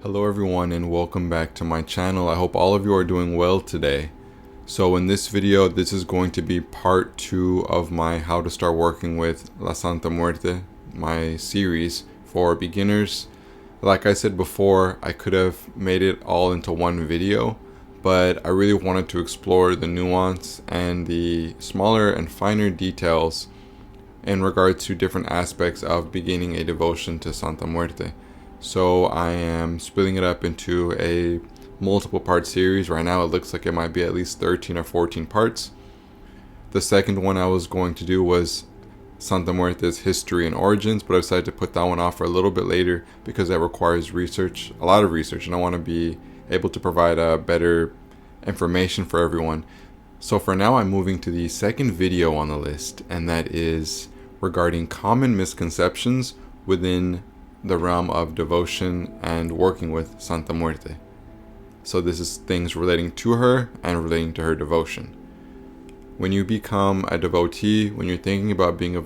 Hello everyone and welcome back to my channel. I hope all of you are doing well today. So in this video, this is going to be part 2 of my How to Start Working with La Santa Muerte, my series for beginners. Like I said before, I could have made it all into one video, but I really wanted to explore the nuance and the smaller and finer details in regard to different aspects of beginning a devotion to Santa Muerte. So I am splitting it up into a multiple part series. Right now it looks like it might be at least 13 or 14 parts. The second one I was going to do was Santa Muerte's history and origins, but I decided to put that one off for a little bit later because that requires research, a lot of research, and I want to be able to provide a better information for everyone. So for now I'm moving to the second video on the list, and that is regarding common misconceptions within the realm of devotion and working with Santa Muerte. So this is things relating to her and relating to her devotion. When you become a devotee, when you're thinking about being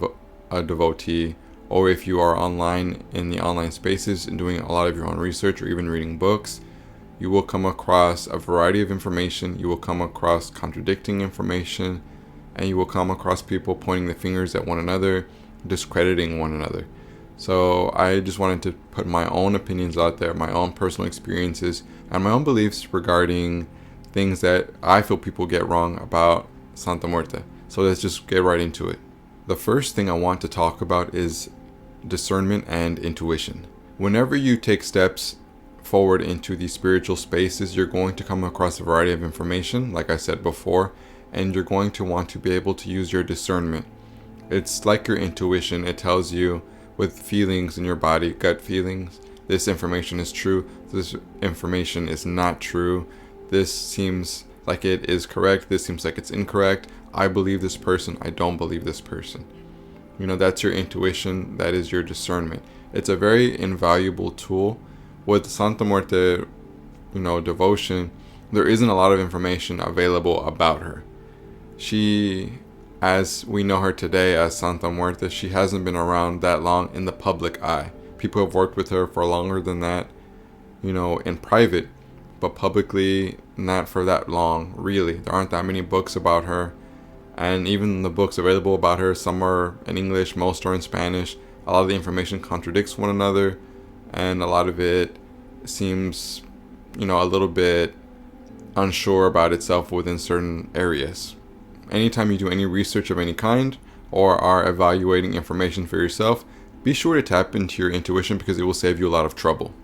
a devotee, or if you are online in the online spaces and doing a lot of your own research or even reading books, you will come across a variety of information. You will come across contradicting information, and you will come across people pointing the fingers at one another, discrediting one another. So I just wanted to put my own opinions out there, my own personal experiences, and my own beliefs regarding things that I feel people get wrong about Santa Muerte. So let's just get right into it. The first thing I want to talk about is discernment and intuition. Whenever you take steps forward into these spiritual spaces, you're going to come across a variety of information, like I said before, and you're going to want to be able to use your discernment. It's like your intuition. It tells you with feelings in your body, gut feelings, this information is true, this information is not true, this seems like it is correct, this seems like it's incorrect, I believe this person, I don't believe this person. You know, that's your intuition, that is your discernment. It's a very invaluable tool. With Santa Muerte, devotion, there isn't a lot of information available about her. She, as we know her today as Santa Muerte, she hasn't been around that long in the public eye. People have worked with her for longer than that, in private, but publicly not for that long, really. There aren't that many books about her, and even the books available about her, some are in English, most are in Spanish. A lot of the information contradicts one another, and a lot of it seems, a little bit unsure about itself within certain areas. Anytime you do any research of any kind or are evaluating information for yourself, be sure to tap into your intuition because it will save you a lot of trouble.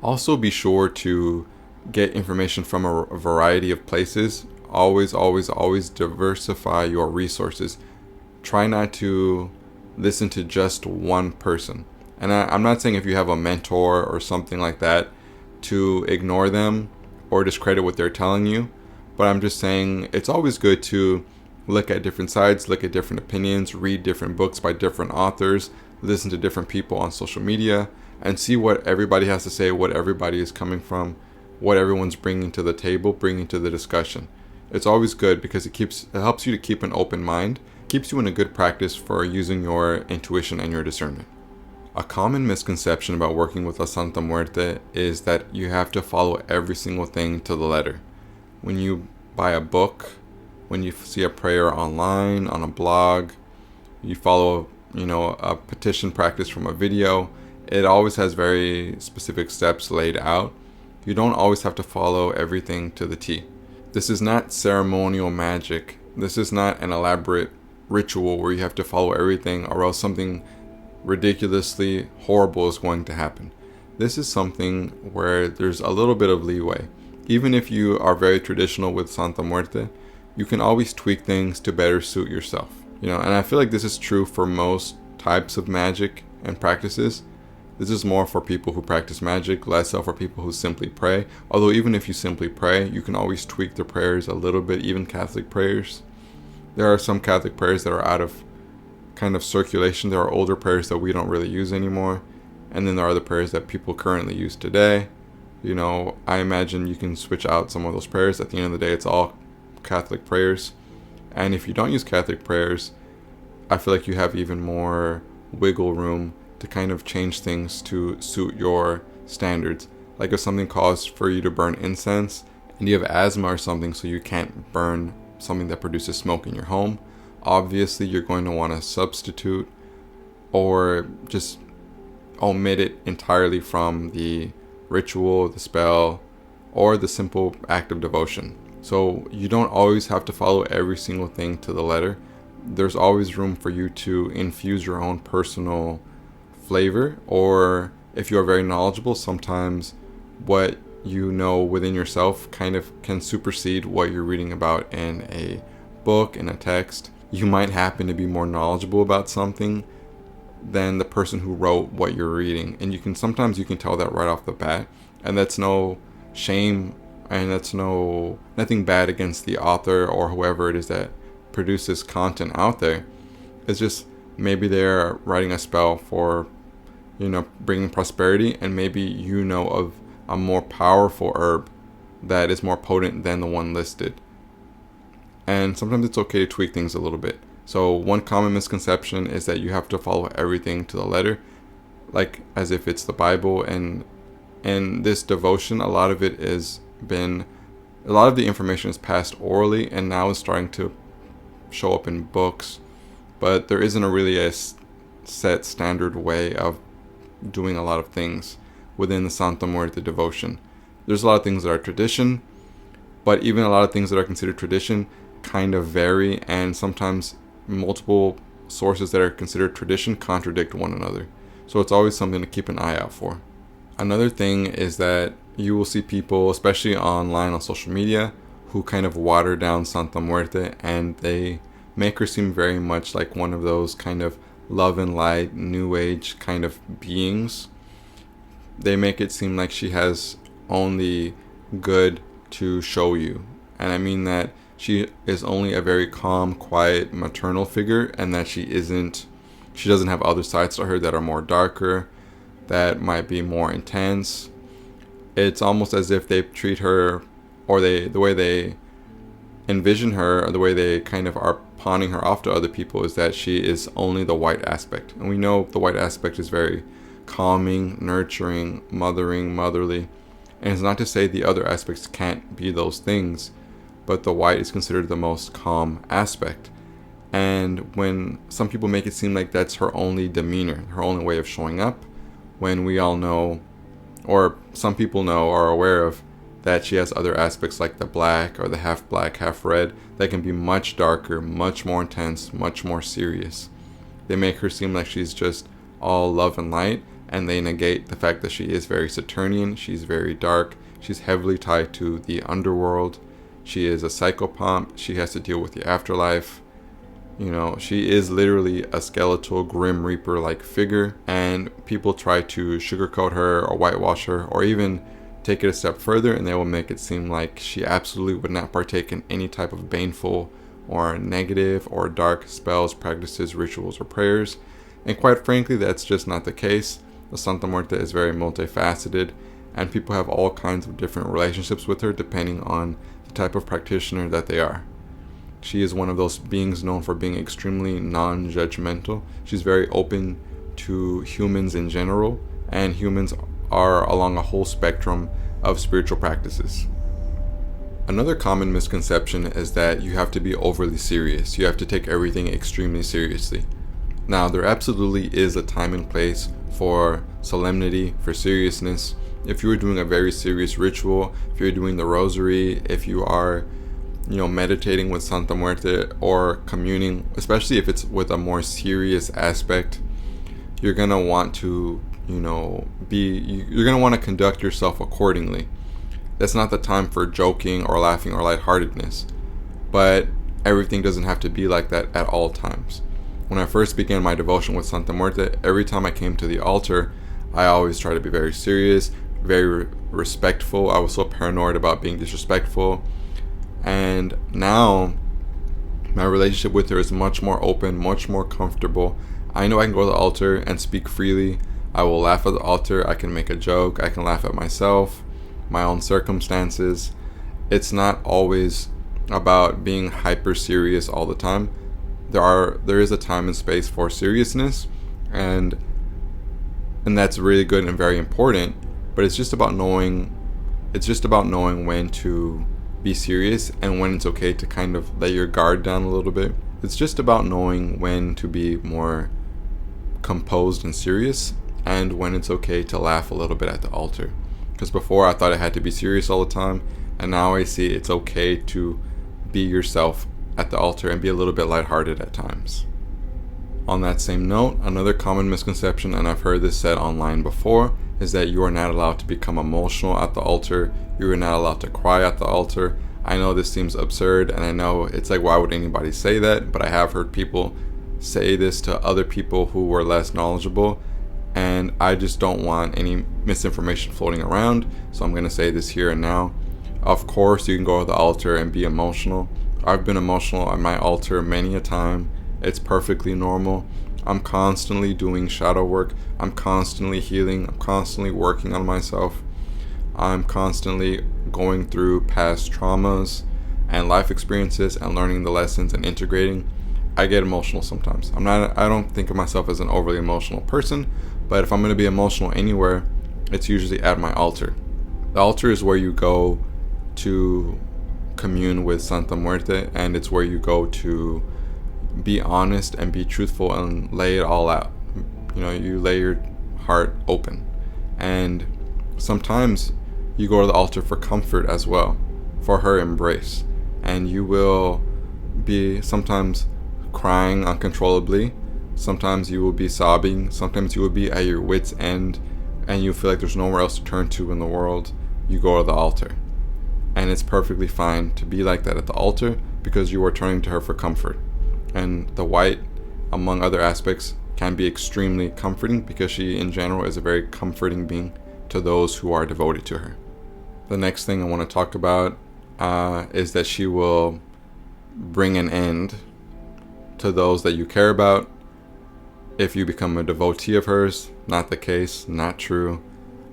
Also, be sure to get information from a variety of places. Always, always, always diversify your resources. Try not to listen to just one person. And I'm not saying if you have a mentor or something like that to ignore them or discredit what they're telling you, but I'm just saying it's always good to look at different sides, look at different opinions, read different books by different authors, listen to different people on social media, and see what everybody has to say, what everybody is coming from, what everyone's bringing to the table, bringing to the discussion. It's always good because it helps you to keep an open mind, keeps you in a good practice for using your intuition and your discernment. A common misconception about working with La Santa Muerte is that you have to follow every single thing to the letter. When you buy a book, when you see a prayer online, on a blog, you follow, a petition practice from a video, it always has very specific steps laid out. You don't always have to follow everything to the T. This is not ceremonial magic. This is not an elaborate ritual where you have to follow everything or else something ridiculously horrible is going to happen. This is something where there's a little bit of leeway. Even if you are very traditional with Santa Muerte, you can always tweak things to better suit yourself. And I feel like this is true for most types of magic and practices. This is more for people who practice magic, less so for people who simply pray. Although even if you simply pray, you can always tweak the prayers a little bit, even Catholic prayers. There are some Catholic prayers that are out of kind of circulation. There are older prayers that we don't really use anymore. And then there are the prayers that people currently use today. I imagine you can switch out some of those prayers. At the end of the day, it's all Catholic prayers. And if you don't use Catholic prayers, I feel like you have even more wiggle room to kind of change things to suit your standards. Like if something calls for you to burn incense and you have asthma or something, so you can't burn something that produces smoke in your home, obviously you're going to want to substitute or just omit it entirely from the ritual, the spell, or the simple act of devotion. So you don't always have to follow every single thing to the letter. There's always room for you to infuse your own personal flavor, or if you're very knowledgeable, sometimes what you know within yourself kind of can supersede what you're reading about in a book, in a text. You might happen to be more knowledgeable about something than the person who wrote what you're reading, and you can tell that right off the bat, and that's no shame, and that's nothing bad against the author or whoever it is that produces content out there. It's just maybe they're writing a spell for bringing prosperity, and maybe of a more powerful herb that is more potent than the one listed. And sometimes it's okay to tweak things a little bit. So one common misconception is that you have to follow everything to the letter, like as if it's the Bible. And in this devotion, a lot of the information is passed orally, and now is starting to show up in books. But there isn't really a set standard way of doing a lot of things within the Santa Muerte devotion. There's a lot of things that are tradition, but even a lot of things that are considered tradition kind of vary, and sometimes multiple sources that are considered tradition contradict one another. So it's always something to keep an eye out for. Another thing is that you will see people, especially online on social media, who kind of water down Santa Muerte, and they make her seem very much like one of those kind of love and light, new age kind of beings. They make it seem like she has only good to show you. And I mean that she is only a very calm, quiet, maternal figure, and that she doesn't have other sides to her that are more darker, that might be more intense. It's almost as if they treat her, or the way they envision her, or the way they kind of are pawning her off to other people, is that she is only the white aspect. And we know the white aspect is very calming, nurturing, mothering, motherly. And it's not to say the other aspects can't be those things, but the white is considered the most calm aspect. And when some people make it seem like that's her only demeanor, her only way of showing up, when we all know, or some people know or are aware of, that she has other aspects like the black or the half black, half red, that can be much darker, much more intense, much more serious. They make her seem like she's just all love and light, and they negate the fact that she is very Saturnian, she's very dark, she's heavily tied to the underworld, she is a psychopomp, she has to deal with the afterlife. She is literally a skeletal Grim Reaper like figure, and people try to sugarcoat her or whitewash her, or even take it a step further, and they will make it seem like she absolutely would not partake in any type of baneful or negative or dark spells, practices, rituals, or prayers. And quite frankly, that's just not the case. The Santa Muerte is very multifaceted, and people have all kinds of different relationships with her depending on the type of practitioner that they are. She is one of those beings known for being extremely non-judgmental. She's very open to humans in general, and humans are along a whole spectrum of spiritual practices. Another common misconception is that you have to be overly serious. You have to take everything extremely seriously. Now, there absolutely is a time and place for solemnity, for seriousness. If you are doing a very serious ritual, if you're doing the rosary, if you are, meditating with Santa Muerte or communing, especially if it's with a more serious aspect, you're going to want to, you're going to want to conduct yourself accordingly. That's not the time for joking or laughing or lightheartedness, but everything doesn't have to be like that at all times. When I first began my devotion with Santa Muerte, every time I came to the altar, I always tried to be very serious, very respectful. I was so paranoid about being disrespectful. And now my relationship with her is much more open, much more comfortable. I know I can go to the altar and speak freely. I will laugh at the altar. I can make a joke. I can laugh at myself, my own circumstances. It's not always about being hyper serious all the time. There is a time and space for seriousness, and that's really good and very important. but it's just about knowing when to be serious and when it's okay to kind of let your guard down a little bit. It's just about knowing when to be more composed and serious, and when it's okay to laugh a little bit at the altar. Because before I thought I had to be serious all the time, and now I see it's okay to be yourself at the altar and be a little bit lighthearted at times. On that same note, another common misconception, and I've heard this said online before, is that you are not allowed to become emotional at the altar. You are not allowed to cry at the altar. I know this seems absurd, and I know it's like, why would anybody say that? But I have heard people say this to other people who were less knowledgeable, and I just don't want any misinformation floating around, so I'm going to say this here and now. Of course, you can go to the altar and be emotional. I've been emotional at my altar many a time. It's perfectly normal. I'm constantly doing shadow work. I'm constantly healing. I'm constantly working on myself. I'm constantly going through past traumas and life experiences and learning the lessons and integrating. I get emotional sometimes. I don't think of myself as an overly emotional person, but if I'm going to be emotional anywhere, it's usually at my altar. The altar is where you go to commune with Santa Muerte, and it's where you go to be honest and be truthful and lay it all out. You lay your heart open. And sometimes you go to the altar for comfort as well, for her embrace. And you will be sometimes crying uncontrollably. Sometimes you will be sobbing. Sometimes you will be at your wit's end and you feel like there's nowhere else to turn to in the world. You go to the altar. And it's perfectly fine to be like that at the altar, because you are turning to her for comfort. And the white, among other aspects, can be extremely comforting, because she in general is a very comforting being to those who are devoted to her. The next thing I want to talk about is that she will bring an end to those that you care about. If you become a devotee of hers, not the case, not true.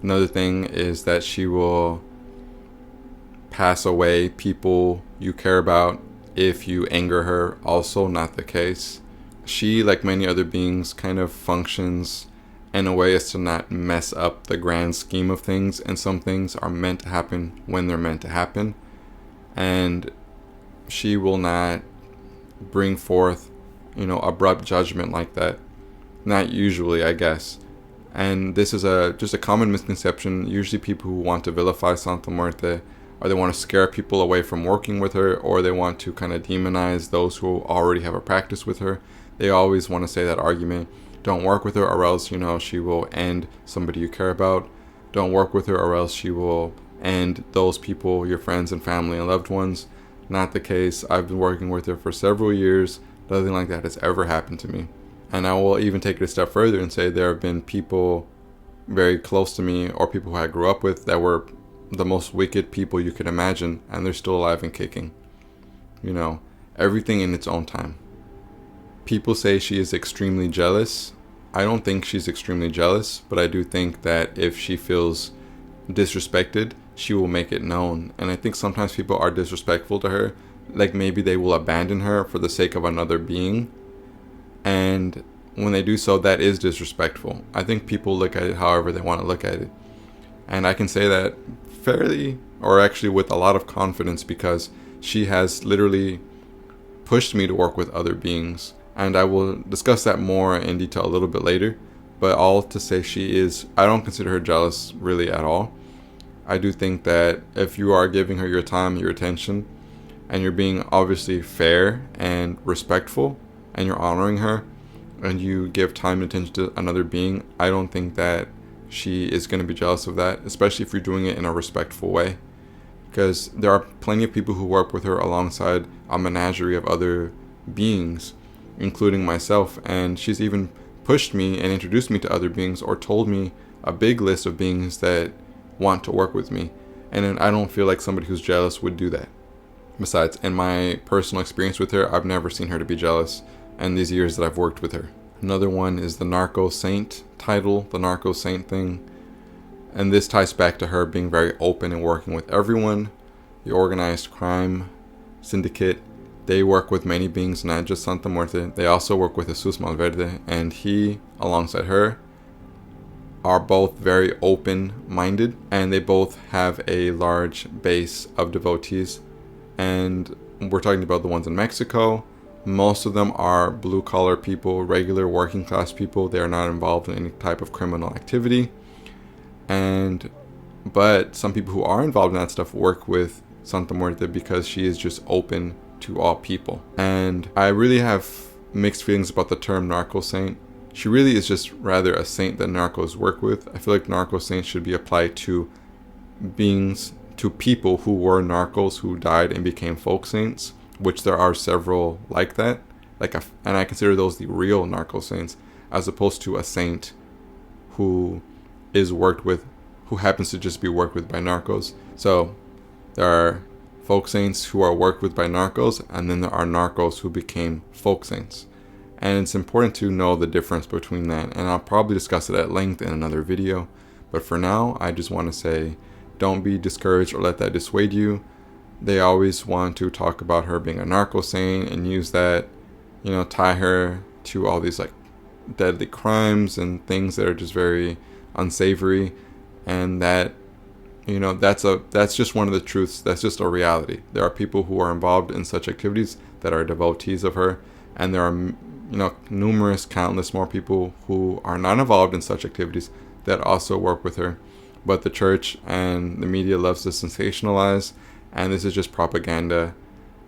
Another thing is that she will pass away people you care about if you anger her, also not the case. She, like many other beings, kind of functions in a way as to not mess up the grand scheme of things, and some things are meant to happen when they're meant to happen, and she will not bring forth abrupt judgment like that. Not usually, I guess. And this is just a common misconception. Usually people who want to vilify Santa Muerte, or they want to scare people away from working with her, or they want to kind of demonize those who already have a practice with her. They always want to say that argument. Don't work with her, or else, she will end somebody you care about. Don't work with her, or else she will end those people, your friends and family and loved ones. Not the case. I've been working with her for several years. Nothing like that has ever happened to me. And I will even take it a step further and say there have been people very close to me, or people who I grew up with, that were the most wicked people you could imagine, and they're still alive and kicking. Everything in its own time. People say she is extremely jealous. I don't think she's extremely jealous, but I do think that if she feels disrespected, she will make it known. And I think sometimes people are disrespectful to her. Like maybe they will abandon her for the sake of another being. And when they do so, that is disrespectful. I think people look at it however they want to look at it. And I can say that fairly, or actually with a lot of confidence, because she has literally pushed me to work with other beings. And I will discuss that more in detail a little bit later. But all to say, I don't consider her jealous really at all. I do think that if you are giving her your time, your attention, and you're being obviously fair and respectful, and you're honoring her, and you give time and attention to another being, I don't think that she is going to be jealous of that, especially if you're doing it in a respectful way. Because there are plenty of people who work with her alongside a menagerie of other beings, including myself, and she's even pushed me and introduced me to other beings, or told me a big list of beings that want to work with me. And then I don't feel like somebody who's jealous would do that. Besides, in my personal experience with her, I've never seen her to be jealous in these years that I've worked with her. Another one is the Narco Saint title, the Narco Saint thing. And this ties back to her being very open and working with everyone. The organized crime syndicate, they work with many beings, not just Santa Muerte. They also work with Jesus Malverde, and he, alongside her, are both very open-minded, and they both have a large base of devotees. And we're talking about the ones in Mexico. Most of them are blue-collar people, regular working class people. They are not involved in any type of criminal activity. But some people who are involved in that stuff work with Santa Muerte because she is just open to all people. And I really have mixed feelings about the term Narco Saint. She really is just rather a saint that narcos work with. I feel like Narco Saint should be applied to people who were narcos who died and became folk saints, which there are several like that. And I consider those the real Narco Saints, as opposed to a saint who happens to just be worked with by narcos. So there are folk saints who are worked with by narcos, and then there are narcos who became folk saints. And it's important to know the difference between that. And I'll probably discuss it at length in another video. But for now, I just want to say, don't be discouraged or let that dissuade you. They always want to talk about her being a narco saint and use that, tie her to all these like deadly crimes and things that are just very unsavory. And that, that's just one of the truths. That's just a reality. There are people who are involved in such activities that are devotees of her. And there are countless more people who are not involved in such activities that also work with her. But the church and the media loves to sensationalize, and this is just propaganda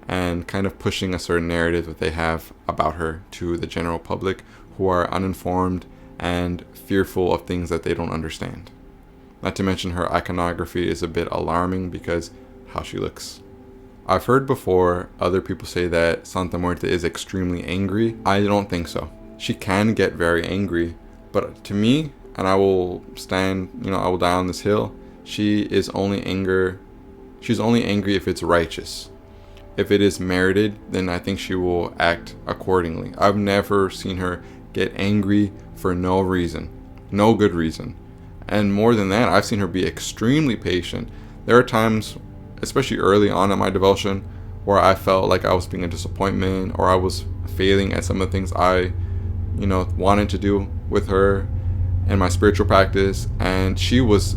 and kind of pushing a certain narrative that they have about her to the general public who are uninformed and fearful of things that they don't understand. Not to mention her iconography is a bit alarming because how she looks. I've heard before other people say that Santa Muerte is extremely angry. I don't think so. She can get very angry, but to me, and I will stand, I will die on this hill, she's only angry if it's righteous. If it is merited, then I think she will act accordingly. I've never seen her get angry for no reason, no good reason. And more than that, I've seen her be extremely patient. There are times, especially early on in my devotion, where I felt like I was being a disappointment or I was failing at some of the things I, wanted to do with her in my spiritual practice. And she was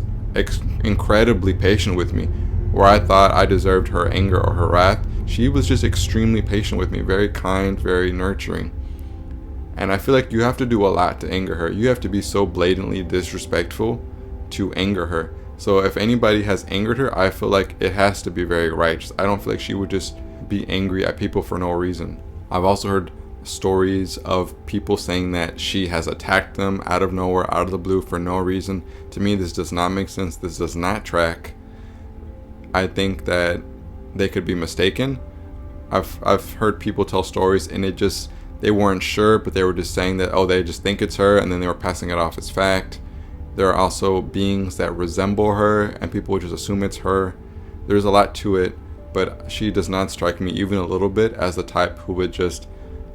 incredibly patient with me. Where I thought I deserved her anger or her wrath, she was just extremely patient with me, very kind, very nurturing. And I feel like you have to do a lot to anger her. You have to be so blatantly disrespectful to anger her. So if anybody has angered her, I feel like it has to be very righteous. I don't feel like she would just be angry at people for no reason. I've also heard stories of people saying that she has attacked them out of nowhere, out of the blue, for no reason. To me, this does not make sense. This does not track. I think that they could be mistaken. I've heard people tell stories and they weren't sure, but they were just saying that, they just think it's her, and then they were passing it off as fact. There are also beings that resemble her, and people would just assume it's her. There's a lot to it, but she does not strike me even a little bit as the type who would just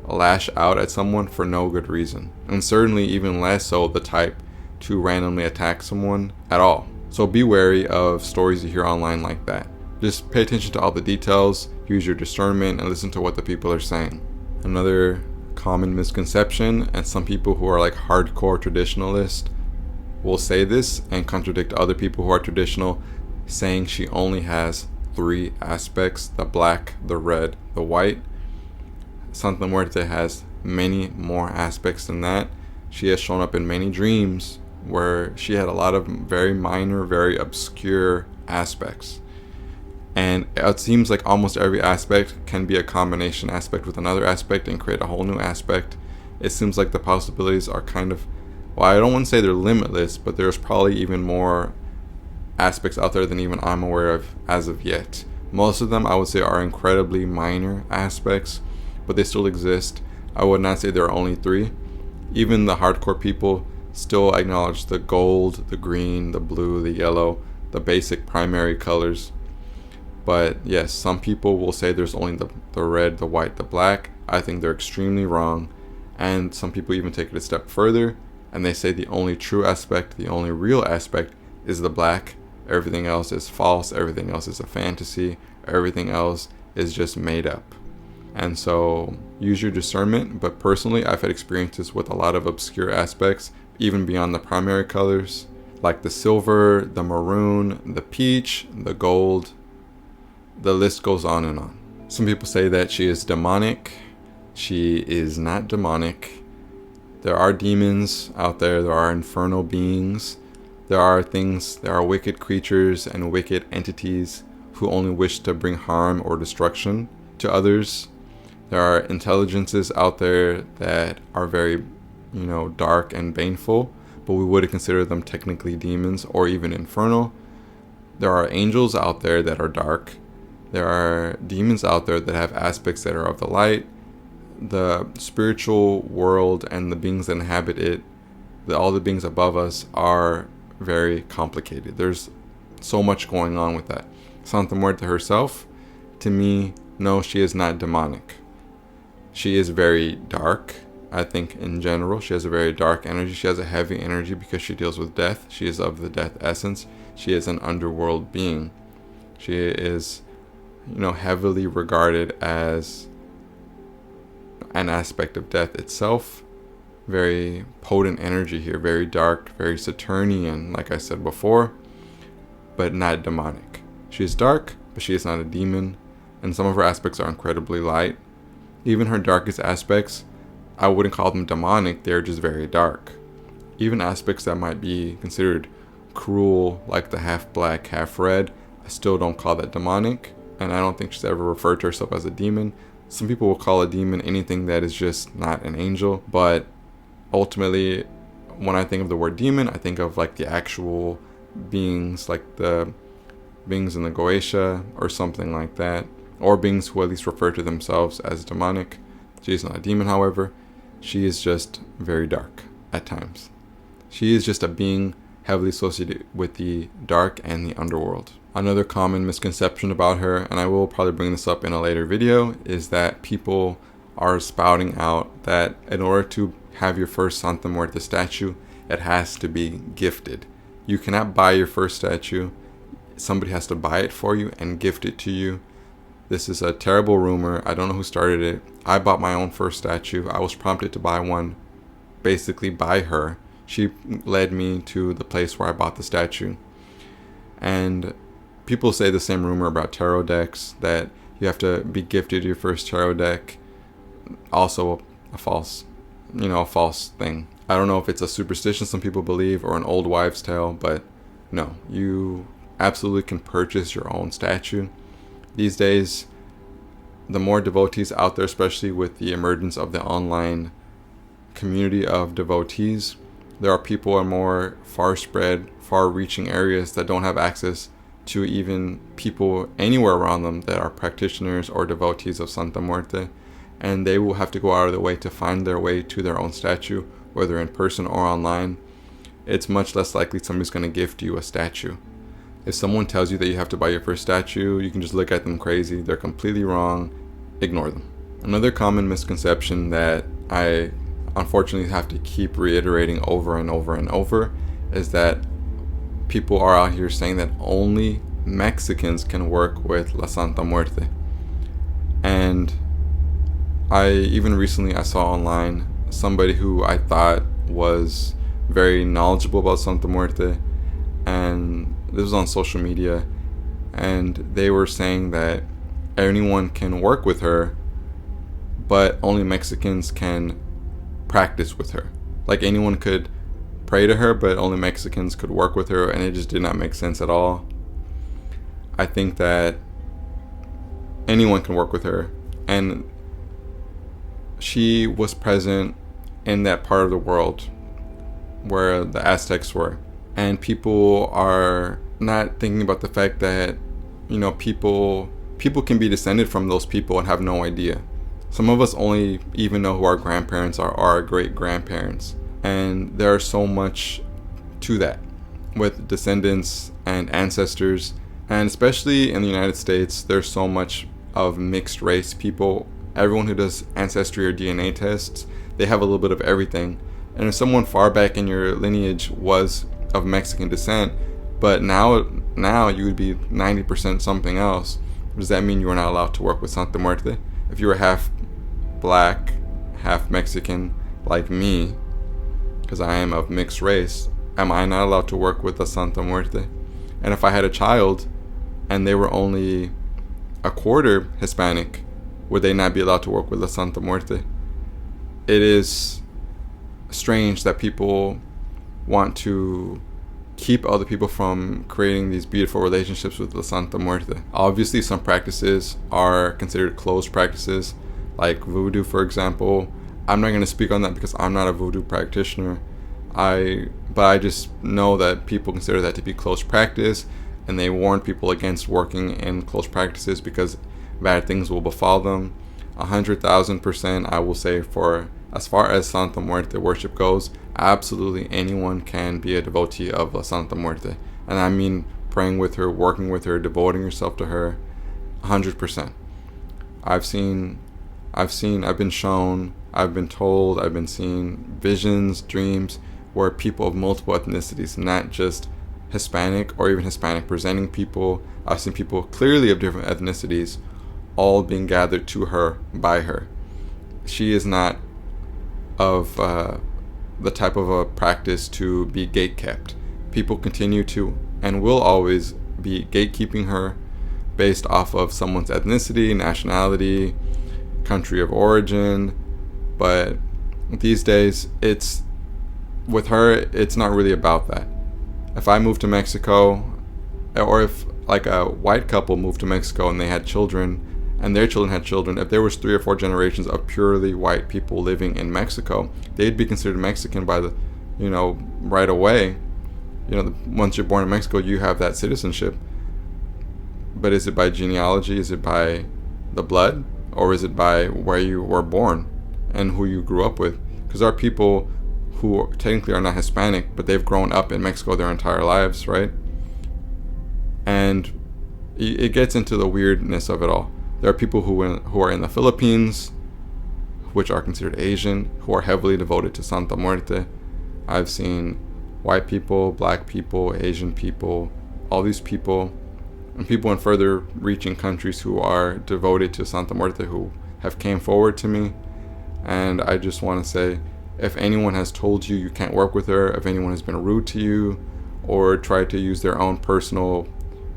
lash out at someone for no good reason. And certainly even less so the type to randomly attack someone at all. So be wary of stories you hear online like that. Just pay attention to all the details, use your discernment, and listen to what the people are saying. Another common misconception, and some people who are like hardcore traditionalists will say this and contradict other people who are traditional, saying she only has 3 aspects: the black, the red, the white. Santa Muerte has many more aspects than that. She has shown up in many dreams where she had a lot of very minor, very obscure aspects. And it seems like almost every aspect can be a combination aspect with another aspect and create a whole new aspect. It seems like the possibilities are kind of, I don't want to say they're limitless, but there's probably even more aspects out there than even I'm aware of as of yet. Most of them I would say are incredibly minor aspects, but they still exist. I would not say there are only 3. Even the hardcore people still acknowledge the gold, the green, the blue, the yellow, the basic primary colors. But yes, some people will say there's only the red, the white, the black. I think they're extremely wrong. And some people even take it a step further, and they say the only true aspect, the only real aspect is the black. Everything else is false. Everything else is a fantasy. Everything else is just made up. And so use your discernment. But personally, I've had experiences with a lot of obscure aspects even beyond the primary colors, like the silver, the maroon, the peach, the gold. The list goes on and on. Some people say that she is demonic. She is not demonic. There are demons out there. There are infernal beings. There are wicked creatures and wicked entities who only wish to bring harm or destruction to others. There are intelligences out there that are very, dark and baneful, but we wouldn't consider them technically demons or even infernal. There are angels out there that are dark. There are demons out there that have aspects that are of the light. The spiritual world and the beings that inhabit it, all the beings above us, are very complicated. There's so much going on with that. Santa Muerte herself, to me, no, she is not demonic. She is very dark. I think in general, she has a very dark energy. She has a heavy energy because she deals with death. She is of the death essence. She is an underworld being. She is, heavily regarded as an aspect of death itself. Very potent energy here, very dark, very Saturnian, like I said before, but not demonic. She is dark, but she is not a demon, and some of her aspects are incredibly light. Even her darkest aspects, I wouldn't call them demonic, they're just very dark. Even aspects that might be considered cruel, like the half black, half red, I still don't call that demonic, and I don't think she's ever referred to herself as a demon. Some people will call a demon anything that is just not an angel, but ultimately, when I think of the word demon, I think of like the actual beings, like the beings in the Goetia or something like that, or beings who at least refer to themselves as demonic. She is not a demon, however. She is just very dark at times. She is just a being heavily associated with the dark and the underworld. Another common misconception about her, and I will probably bring this up in a later video, is that people are spouting out that in order to have your first Santa Muerte statue, it has to be gifted. You cannot buy your first statue. Somebody has to buy it for you and gift it to you. This is a terrible rumor. I don't know who started it. I bought my own first statue. I was prompted to buy one basically by her. She led me to the place where I bought the statue. And people say the same rumor about tarot decks, that you have to be gifted your first tarot deck. Also a false thing. I don't know if it's a superstition some people believe or an old wives' tale, but no, you absolutely can purchase your own statue. These days, the more devotees out there, especially with the emergence of the online community of devotees, there are people in more far-spread, far-reaching areas that don't have access to even people anywhere around them that are practitioners or devotees of Santa Muerte, and they will have to go out of their way to find their way to their own statue, whether in person or online. It's much less likely somebody's going to gift you a statue. If someone tells you that you have to buy your first statue, you can just look at them crazy. They're completely wrong. Ignore them. Another common misconception that I unfortunately have to keep reiterating over and over and over is that people are out here saying that only Mexicans can work with La Santa Muerte. And even recently I saw online somebody who I thought was very knowledgeable about Santa Muerte, and this was on social media, and they were saying that anyone can work with her, but only Mexicans can practice with her. Like anyone could pray to her, but only Mexicans could work with her, and it just did not make sense at all. I think that anyone can work with her, and she was present in that part of the world where the Aztecs were, and people are not thinking about the fact that people can be descended from those people and have no idea. Some of us only even know who our grandparents are, or our great grandparents, and there's so much to that with descendants and ancestors, and especially in the United States, there's so much of mixed race people. Everyone who does ancestry or DNA tests, they have a little bit of everything. And if someone far back in your lineage was of Mexican descent, but now you would be 90% something else, does that mean you are not allowed to work with Santa Muerte? If you were half black, half Mexican like me, because I am of mixed race, am I not allowed to work with the Santa Muerte? And if I had a child and they were only a quarter Hispanic, would they not be allowed to work with La Santa Muerte? It is strange that people want to keep other people from creating these beautiful relationships with La Santa Muerte. Obviously, some practices are considered closed practices, like voodoo, for example. I'm not going to speak on that because I'm not a voodoo practitioner. But I just know that people consider that to be closed practice, and they warn people against working in closed practices because bad things will befall them. 100,000% I will say, for as far as Santa Muerte worship goes, absolutely anyone can be a devotee of La Santa Muerte. And I mean praying with her, working with her, devoting yourself to her, 100%. I've been shown, I've been told, I've been seeing visions, dreams, where people of multiple ethnicities, not just Hispanic or even Hispanic presenting people, I've seen people clearly of different ethnicities all being gathered to her by her. She is not of the type of a practice to be gatekept. People continue to and will always be gatekeeping her based off of someone's ethnicity, nationality, country of origin. But these days, with her, it's not really about that. If I moved to Mexico, or if like a white couple moved to Mexico and they had children, and their children had children, if there was 3 or 4 generations of purely white people living in Mexico, they'd be considered Mexican by the, right away. Once you're born in Mexico, you have that citizenship. But is it by genealogy? Is it by the blood? Or is it by where you were born and who you grew up with? Because there are people who technically are not Hispanic, but they've grown up in Mexico their entire lives, right? And it gets into the weirdness of it all. There are people who are in the Philippines, which are considered Asian, who are heavily devoted to Santa Muerte. I've seen white people, black people, Asian people, all these people, and people in further reaching countries who are devoted to Santa Muerte, who have came forward to me. And I just want to say, if anyone has told you can't work with her, if anyone has been rude to you or tried to use their own personal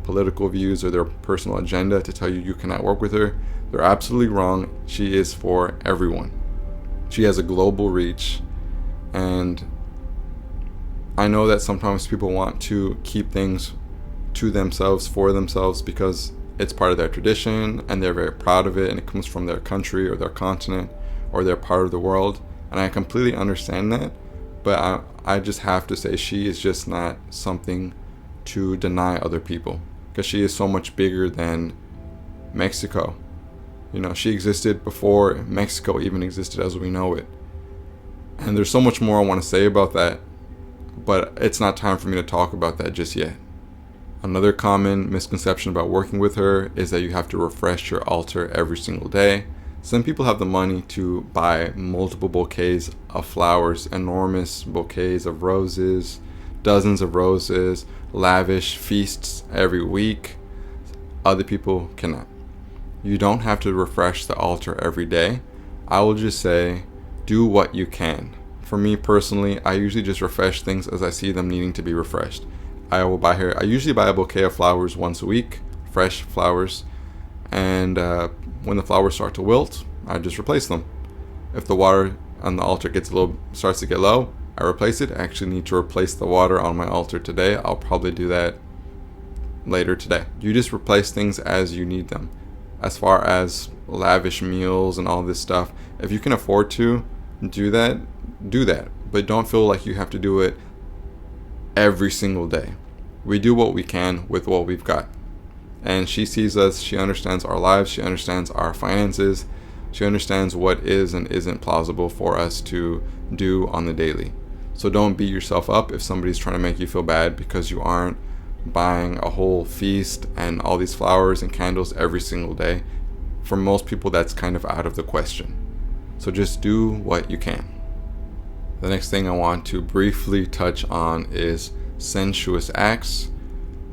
political views or their personal agenda to tell you cannot work with her, they're absolutely wrong. She is for everyone. She has a global reach, and I know that sometimes people want to keep things to themselves, for themselves, because it's part of their tradition and they're very proud of it, and it comes from their country or their continent or their part of the world. And I completely understand that, but I just have to say she is just not something to deny other people, because she is so much bigger than Mexico. She existed before Mexico even existed as we know it. And there's so much more I want to say about that, but it's not time for me to talk about that just yet. Another common misconception about working with her is that you have to refresh your altar every single day. Some people have the money to buy multiple bouquets of flowers, enormous bouquets of roses, dozens of roses, lavish feasts every week. Other people cannot. You don't have to refresh the altar every day. I will just say, do what you can. For me personally, I usually just refresh things as I see them needing to be refreshed. I usually buy a bouquet of flowers once a week, fresh flowers, and when the flowers start to wilt, I just replace them. If the water on the altar starts to get low, I replace it. I actually need to replace the water on my altar today. I'll probably do that later today. You just replace things as you need them. As far as lavish meals and all this stuff, if you can afford to do that, do that. But don't feel like you have to do it every single day. We do what we can with what we've got. And she sees us, she understands our lives, she understands our finances, she understands what is and isn't plausible for us to do on the daily. So don't beat yourself up if somebody's trying to make you feel bad because you aren't buying a whole feast and all these flowers and candles every single day. For most people, that's kind of out of the question. So just do what you can. The next thing I want to briefly touch on is sensuous acts.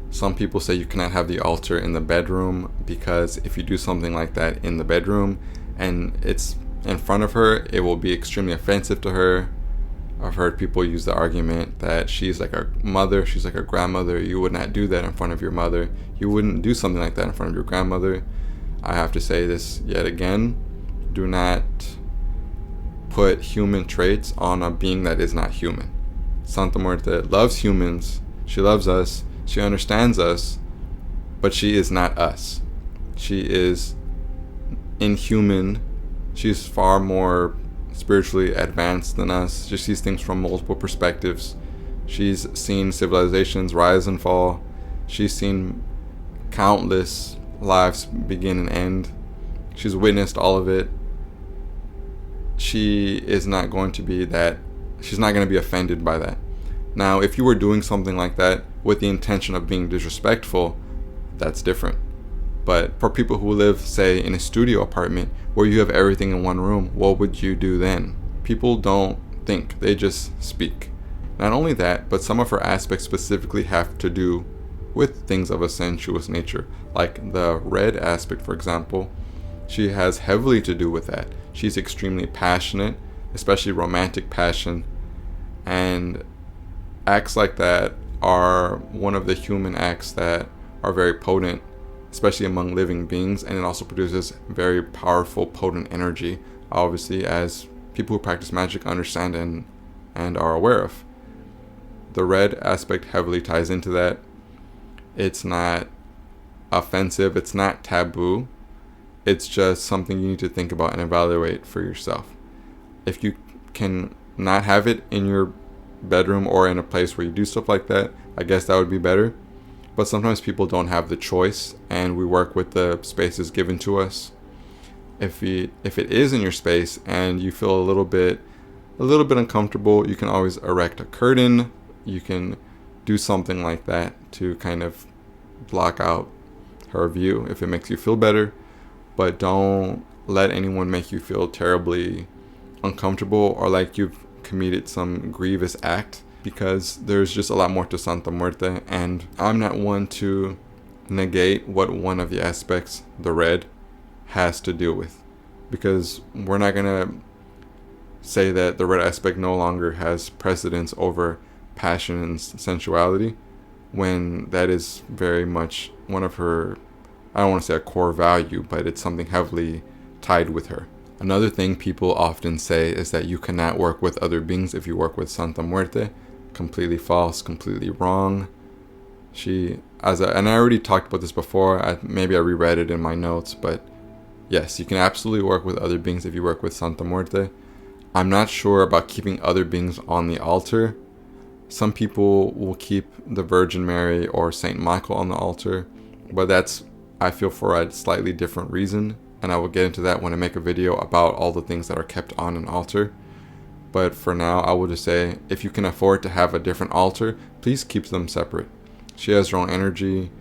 Some people say you cannot have the altar in the bedroom because if you do something like that in the bedroom and it's in front of her, it will be extremely offensive to her. I've heard people use the argument that she's like a mother, she's like a grandmother. You would not do that in front of your mother. You wouldn't do something like that in front of your grandmother. I have to say this yet again. Do not put human traits on a being that is not human. Santa Muerte loves humans. She loves us. She understands us. But she is not us. She is inhuman. She's far more spiritually advanced than us. She sees things from multiple perspectives. She's seen civilizations rise and fall. She's seen countless lives begin and end. She's witnessed all of it. She is not going to be that. She's not going to be offended by that. Now, if you were doing something like that with the intention of being disrespectful, that's different. But for people who live, say, in a studio apartment where you have everything in one room, what would you do then? People don't think, they just speak. Not only that, but some of her aspects specifically have to do with things of a sensuous nature. Like the red aspect, for example, she has heavily to do with that. She's extremely passionate, especially romantic passion, and acts like that are one of the human acts that are very potent, especially among living beings, and it also produces very powerful, potent energy, obviously, as people who practice magic understand and are aware of. The red aspect heavily ties into that. It's not offensive, it's not taboo, it's just something you need to think about and evaluate for yourself. If you can not have it in your bedroom or in a place where you do stuff like that, I guess that would be better. But sometimes people don't have the choice, and we work with the spaces given to us. If it is in your space and you feel a little bit uncomfortable, you can always erect a curtain. You can do something like that to kind of block out her view if it makes you feel better. But don't let anyone make you feel terribly uncomfortable or like you've committed some grievous act, because there's just a lot more to Santa Muerte, and I'm not one to negate what one of the aspects, the red, has to deal with, because we're not gonna say that the red aspect no longer has precedence over passion and sensuality, when that is very much one of her, I don't want to say a core value, but it's something heavily tied with her. Another thing people often say is that you cannot work with other beings if you work with Santa Muerte. Completely false, completely wrong. And I already talked about this before, maybe I reread it in my notes, but yes, you can absolutely work with other beings if you work with Santa Muerte. I'm not sure about keeping other beings on the altar. Some people will keep the Virgin Mary or Saint Michael on the altar, but that's, I feel, for a slightly different reason, and I will get into that when I make a video about all the things that are kept on an altar. But for now, I will just say, if you can afford to have a different altar, please keep them separate. She has her own energy,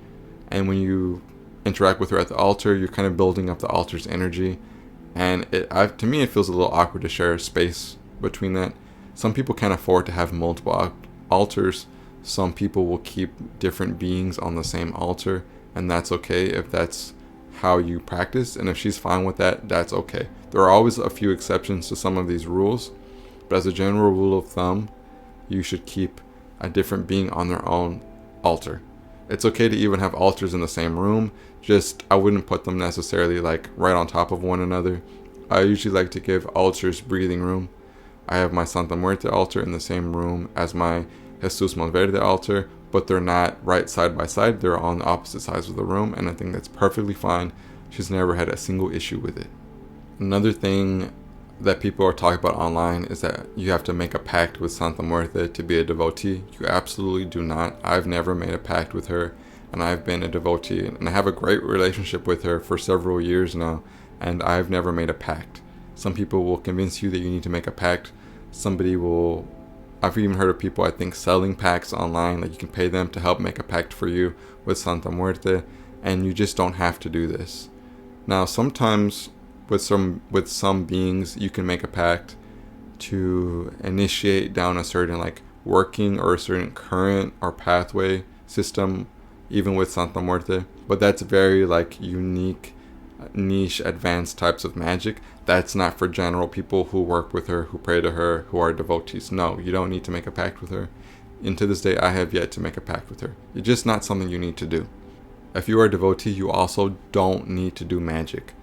and when you interact with her at the altar, you're kind of building up the altar's energy, and to me, it feels a little awkward to share space between that. Some people can't afford to have multiple altars. Some people will keep different beings on the same altar, and that's okay if that's how you practice, and if she's fine with that, that's okay. There are always a few exceptions to some of these rules, but as a general rule of thumb, you should keep a different being on their own altar. It's okay to even have altars in the same room, just I wouldn't put them necessarily like right on top of one another. I usually like to give altars breathing room. I have my Santa Muerte altar in the same room as my Jesus Malverde altar, but they're not right side by side. They're on the opposite sides of the room, and I think that's perfectly fine. She's never had a single issue with it. Another thing that people are talking about online is that you have to make a pact with Santa Muerte to be a devotee. You absolutely do not. I've never made a pact with her, and I've been a devotee, and I have a great relationship with her for several years now, and I've never made a pact. Some people will convince you that you need to make a pact. I've even heard of people, I think, selling pacts online, like you can pay them to help make a pact for you with Santa Muerte, and you just don't have to do this. Now, sometimes with some beings, you can make a pact to initiate down a certain like working or a certain current or pathway system, even with Santa Muerte, but that's very like unique niche advanced types of magic. That's not for general people who work with her, who pray to her, who are devotees. No, you don't need to make a pact with her. And to this day, I have yet to make a pact with her. It's just not something you need to do. If you are a devotee, you also don't need to do magic.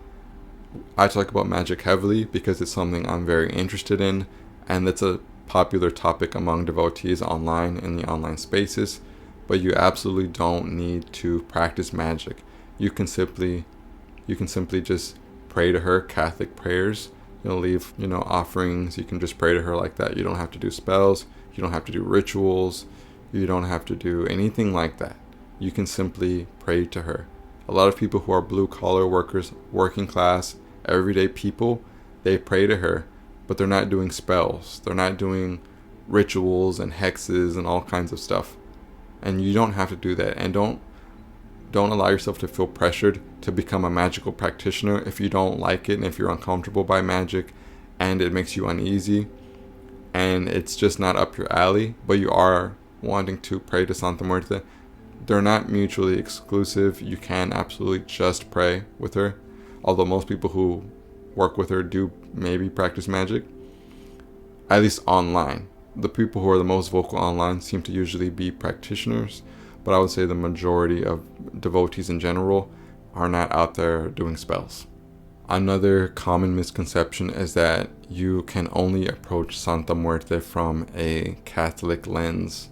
I talk about magic heavily because it's something I'm very interested in, and it's a popular topic among devotees online in the online spaces. But you absolutely don't need to practice magic. You can simply just pray to her Catholic prayers. You'll leave, offerings. You can just pray to her like that. You don't have to do spells. You don't have to do rituals. You don't have to do anything like that. You can simply pray to her. A lot of people who are blue collar workers, working class, everyday people, they pray to her, but they're not doing spells. They're not doing rituals and hexes and all kinds of stuff. And you don't have to do that. And don't allow yourself to feel pressured to become a magical practitioner if you don't like it and if you're uncomfortable by magic and it makes you uneasy and it's just not up your alley, but you are wanting to pray to Santa Muerte. They're not mutually exclusive. You can absolutely just pray with her, although most people who work with her do maybe practice magic, at least online. The people who are the most vocal online seem to usually be practitioners, but I would say the majority of devotees in general are not out there doing spells. Another common misconception is that you can only approach Santa Muerte from a Catholic lens.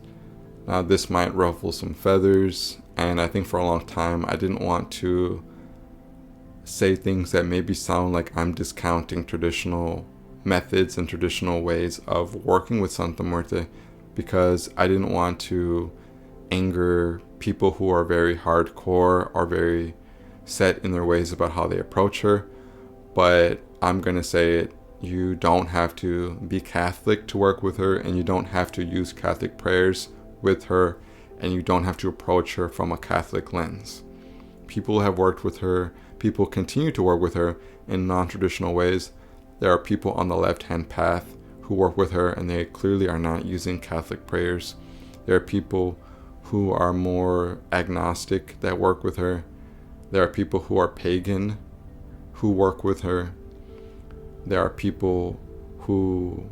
Now, this might ruffle some feathers, and I think for a long time I didn't want to say things that maybe sound like I'm discounting traditional methods and traditional ways of working with Santa Muerte, because I didn't want to anger people who are very hardcore or very set in their ways about how they approach her. But I'm going to say it. You don't have to be Catholic to work with her, and you don't have to use Catholic prayers with her, and you don't have to approach her from a Catholic lens. People have worked with her. People continue to work with her in non-traditional ways. There are people on the left-hand path who work with her, and they clearly are not using Catholic prayers. There are people who are more agnostic that work with her. There are people who are pagan who work with her. There are people who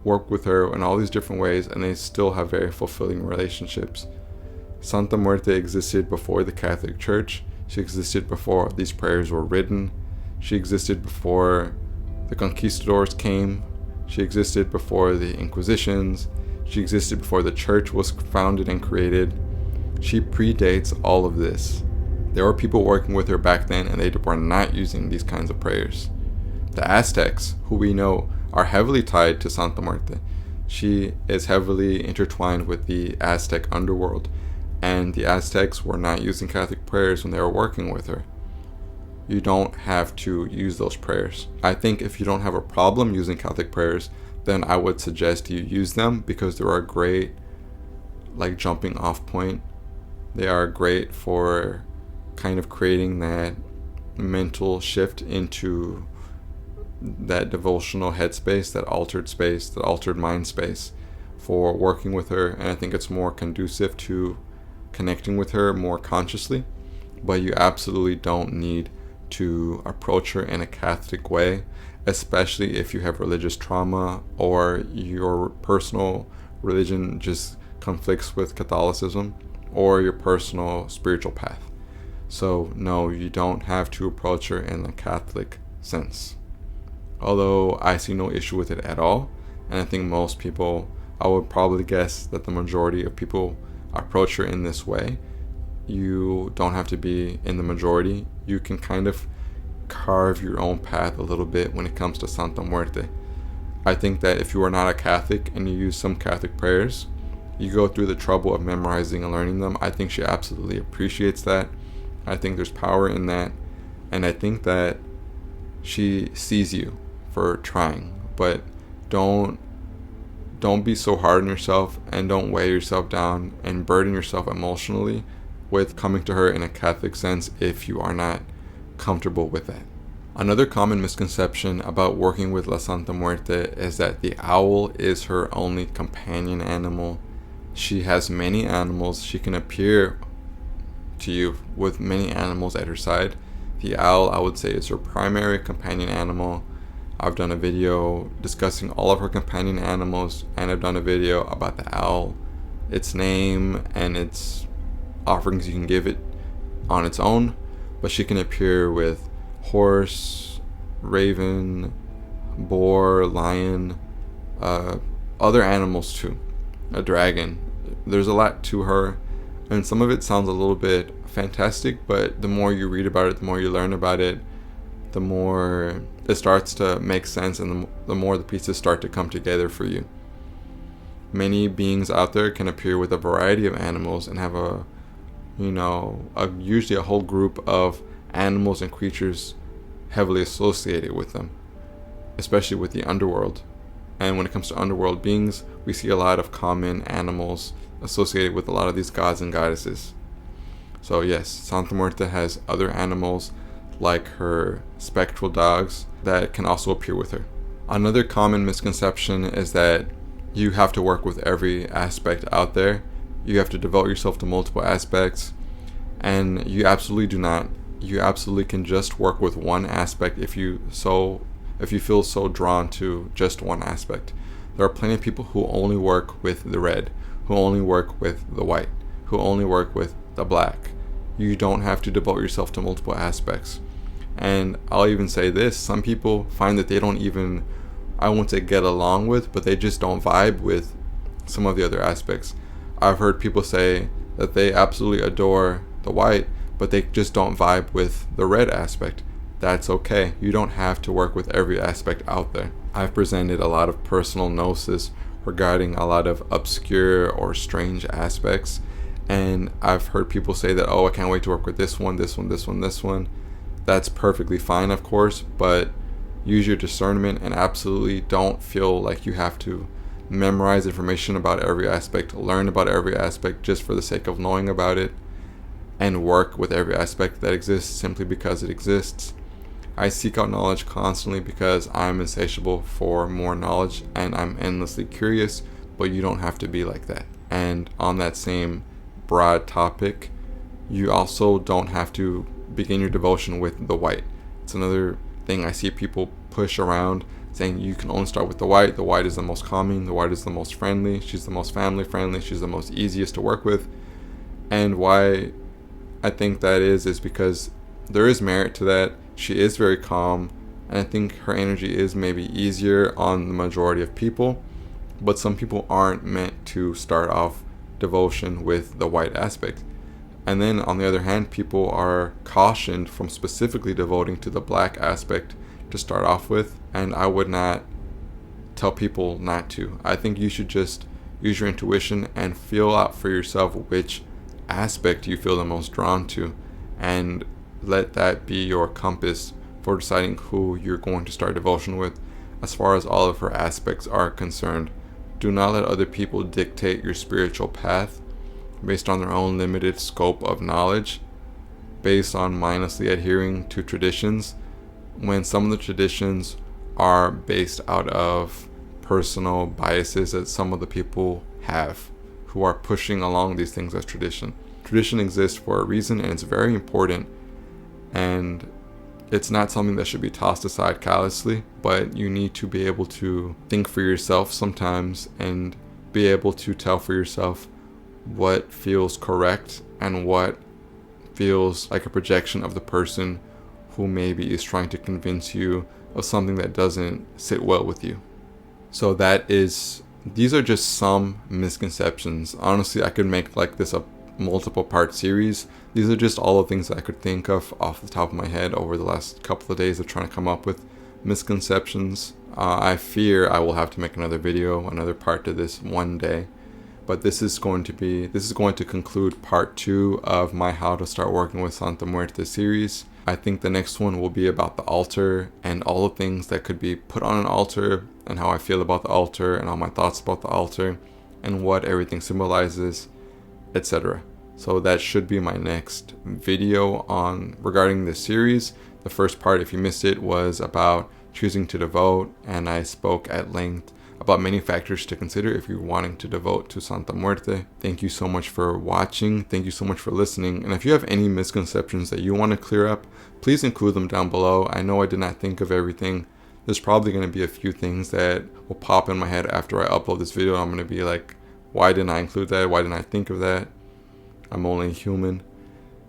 work with her in all these different ways, and they still have very fulfilling relationships. Santa Muerte existed before the Catholic Church. She existed before these prayers were written. She existed before the conquistadors came. She existed before the Inquisitions. She existed before the church was founded and created. She predates all of this. There were people working with her back then, and they were not using these kinds of prayers. The Aztecs, who we know are heavily tied to Santa Muerte. She is heavily intertwined with the Aztec underworld, and the Aztecs were not using Catholic prayers when they were working with her. You don't have to use those prayers. I think if you don't have a problem using Catholic prayers, then I would suggest you use them, because they're a great jumping off point. They are great for kind of creating that mental shift into that devotional headspace, that altered space, that altered mind space for working with her. And I think it's more conducive to connecting with her more consciously. But you absolutely don't need to approach her in a Catholic way, especially if you have religious trauma or your personal religion just conflicts with Catholicism or your personal spiritual path. So no, you don't have to approach her in the Catholic sense. Although I see no issue with it at all, and I think most people, I would probably guess that the majority of people approach her in this way. You don't have to be in the majority. You can kind of carve your own path a little bit when it comes to Santa Muerte. I think that if you are not a Catholic and you use some Catholic prayers, you go through the trouble of memorizing and learning them. I think she absolutely appreciates that. I think there's power in that, and I think that she sees you for trying. But don't be so hard on yourself, and don't weigh yourself down and burden yourself emotionally with coming to her in a Catholic sense if you are not comfortable with that. Another common misconception about working with La Santa Muerte is that the owl is her only companion animal. She has many animals. She can appear to you with many animals at her side. The owl, I would say, is her primary companion animal. I've done a video discussing all of her companion animals, and I've done a video about the owl, its name, and its offerings you can give it on its own. But she can appear with horse, raven, boar, lion, other animals too, a dragon. There's a lot to her, and some of it sounds a little bit fantastic, but the more you read about it, the more you learn about it, the more it starts to make sense, and the more the pieces start to come together for you. Many beings out there can appear with a variety of animals and have usually a whole group of animals and creatures heavily associated with them, especially with the underworld. And when it comes to underworld beings, we see a lot of common animals associated with a lot of these gods and goddesses. So yes, Santa Muerte has other animals like her spectral dogs that can also appear with her. Another common misconception is that you have to work with every aspect out there. You have to devote yourself to multiple aspects, and you absolutely do not. You absolutely can just work with one aspect if you feel so drawn to just one aspect. There are plenty of people who only work with the red, who only work with the white, who only work with the black. You don't have to devote yourself to multiple aspects. And I'll even say this, some people find that they don't even, I won't say get along with, but they just don't vibe with some of the other aspects. I've heard people say that they absolutely adore the white, but they just don't vibe with the red aspect. That's okay. You don't have to work with every aspect out there. I've presented a lot of personal gnosis regarding a lot of obscure or strange aspects, and I've heard people say that, oh, I can't wait to work with this one, this one, this one, this one. That's perfectly fine, of course, but use your discernment and absolutely don't feel like you have to memorize information about every aspect, learn about every aspect just for the sake of knowing about it, and work with every aspect that exists simply because it exists. I seek out knowledge constantly because I'm insatiable for more knowledge and I'm endlessly curious, but you don't have to be like that. And on that same broad topic, you also don't have to begin your devotion with the white. It's another thing I see people push around, saying you can only start with the white. The white is the most calming, the white is the most friendly, she's the most family friendly, she's the most easiest to work with. And why I think that is because there is merit to that. She is very calm, and I think her energy is maybe easier on the majority of people, but some people aren't meant to start off devotion with the white aspect. And then on the other hand, people are cautioned from specifically devoting to the black aspect to start off with, and I would not tell people not to. I think you should just use your intuition and feel out for yourself which aspect you feel the most drawn to, and let that be your compass for deciding who you're going to start devotion with as far as all of her aspects are concerned. Do not let other people dictate your spiritual path based on their own limited scope of knowledge, based on mindlessly adhering to traditions, when some of the traditions are based out of personal biases that some of the people have who are pushing along these things as tradition. Tradition exists for a reason, and it's very important, and it's not something that should be tossed aside callously, but you need to be able to think for yourself sometimes and be able to tell for yourself what feels correct and what feels like a projection of the person who maybe is trying to convince you of something that doesn't sit well with you. So these are just some misconceptions. Honestly, I could make like this a multiple part series. These are just all the things that I could think of off the top of my head over the last couple of days of trying to come up with misconceptions. I fear I will have to make another video, another part to this one day. But this is going to conclude part 2 of my How to Start Working with Santa Muerte series. I think the next one will be about the altar and all the things that could be put on an altar and how I feel about the altar and all my thoughts about the altar and what everything symbolizes, etc. So that should be my next video regarding this series. The first part, if you missed it, was about choosing to devote, and I spoke at length about many factors to consider if you're wanting to devote to Santa Muerte. Thank you so much for watching. Thank you so much for listening. And if you have any misconceptions that you want to clear up, please include them down below. I know I did not think of everything. There's probably going to be a few things that will pop in my head after I upload this video. I'm going to be like, why didn't I include that? Why didn't I think of that? I'm only human.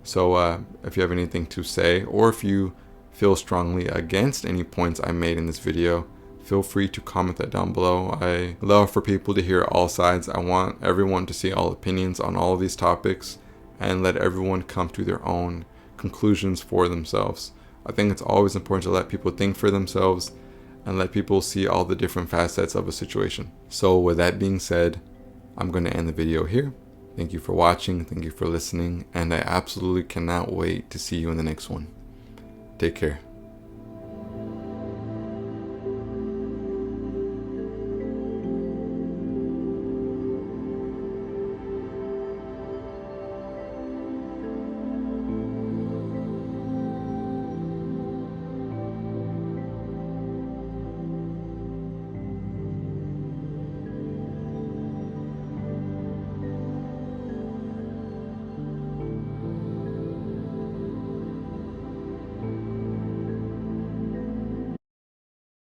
So if you have anything to say, or if you feel strongly against any points I made in this video, feel free to comment that down below. I love for people to hear all sides. I want everyone to see all opinions on all of these topics and let everyone come to their own conclusions for themselves. I think it's always important to let people think for themselves and let people see all the different facets of a situation. So with that being said, I'm going to end the video here. Thank you for watching, thank you for listening, and I absolutely cannot wait to see you in the next one. Take care.